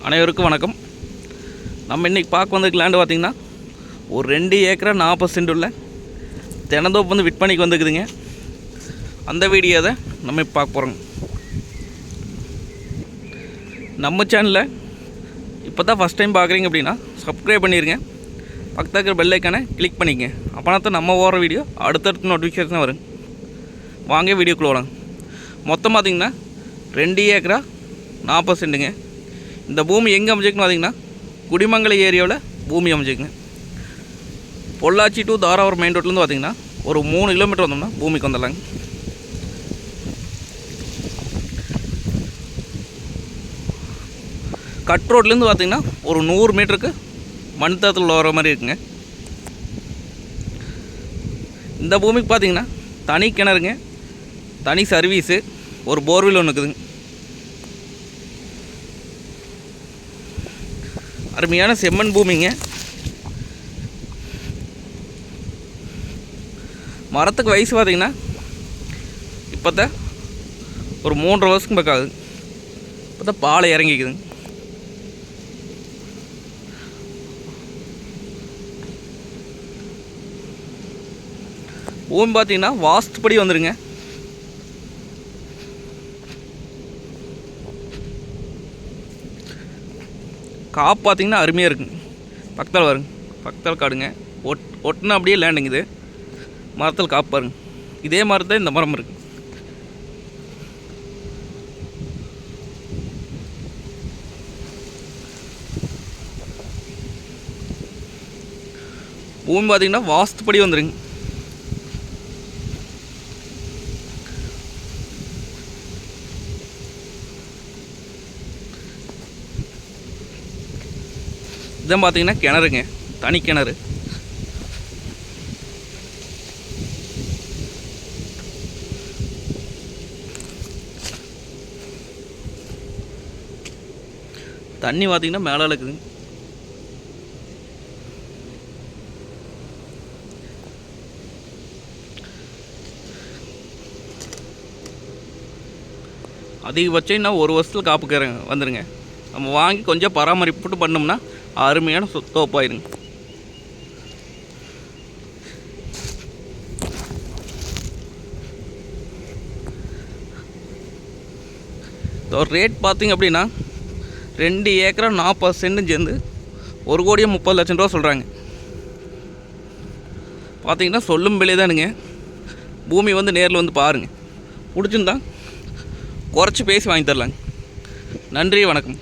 அனைவருக்கும் வணக்கம். நம்ம இன்றைக்கி பார்க்க வந்திருக்க லேண்டு பார்த்திங்கன்னா ஒரு 2 ஏக்கரா 40 சென்ட் உள்ள தினந்தோப்பு வந்து விற்பனைக்கு வந்துக்குதுங்க. அந்த வீடியோ தான் நம்ம இப்போ பார்க்க போகிறோங்க. நம்ம சேனலில் இப்போ தான் ஃபஸ்ட் டைம் பார்க்குறீங்க அப்படின்னா சப்ஸ்கிரைப் பண்ணிடுங்க. பக்கத்தில் இருக்கிற பெல் ஐக்கானை கிளிக் பண்ணிக்கங்க. அப்போனா தான் நம்ம ஓடுற வீடியோ அடுத்தடுத்து நோட்டிஃபிகேஷன் வரும். வாங்க வீடியோக்குள்ளே வரலாம். மொத்தம் பார்த்திங்கன்னா 2 ஏக்கரா 40 சென்ட்டுங்க. இந்த பூமி எங்கே அமைச்சிருக்குன்னு பார்த்திங்கன்னா குடிமங்கல ஏரியாவில் பூமி அமைச்சிருக்குங்க. பொள்ளாச்சி டு தாராபுரம் மெயின் ரோட்லேருந்து பார்த்திங்கன்னா ஒரு 3 கிலோமீட்டர் வந்தோம்னா பூமிக்கு வந்துடலாங்க. கட் ரோட்லேருந்து பார்த்திங்கன்னா ஒரு 100 மீட்டருக்கு மண் தளத்தில் வர மாதிரி இருக்குங்க. இந்த பூமிக்கு பார்த்திங்கன்னா தனி கிணறுங்க, தனி சர்வீஸு, ஒரு போர்வெல் ஒன்று இருக்குதுங்க. அருமையான செம்மண் பூமிங்க. மரத்துக்கு வயசு பார்த்திங்கன்னா இப்போ தான் ஒரு 3.5 வருஷத்துக்கு பக்கம் ஆகுது. இப்போ தான் பாலை இறங்கிக்குதுங்க. பூமி பார்த்திங்கன்னா வாஸ்துப்படி வந்துடுங்க. காப்பு பார்த்திங்கன்னா அருமையாக இருக்குங்க. பக்கத்தில் வருங்க, பக்கத்தில் காடுங்க. ஒட்டுனா அப்படியே லேண்டுங்க. இது மரத்தில் காப்பு பாருங்க. இதே மாதிரி தான் இந்த மரம் இருக்குது. பூமி பார்த்திங்கன்னா வாஸ்துப்படி வந்துடுங்க. இதான் பார்த்திங்கன்னா கிணறுங்க, தனி கிணறு. தண்ணி பார்த்திங்கன்னா மேலே இருக்குதுங்க. அதிகபட்சம் இன்னும் 1 வருஷத்தில் காப்புக்கு வந்துடுங்க. நம்ம வாங்கி கொஞ்சம் பராமரிப்பு பண்ணோம்னா அருமையான தோப்பாயிருங்க. ரேட் பார்த்திங்க அப்படின்னா 2 ஏக்கரா 40 சென்ட்டும் சேர்ந்து 1,30,00,000 ரூபா சொல்கிறாங்க. பார்த்திங்கன்னா சொல்லும் விலை தானுங்க. பூமி வந்து நேரில் வந்து பாருங்கள். பிடிச்சிருந்தா குறைச்சி பேசி வாங்கி தரலாங்க. நன்றி, வணக்கம்.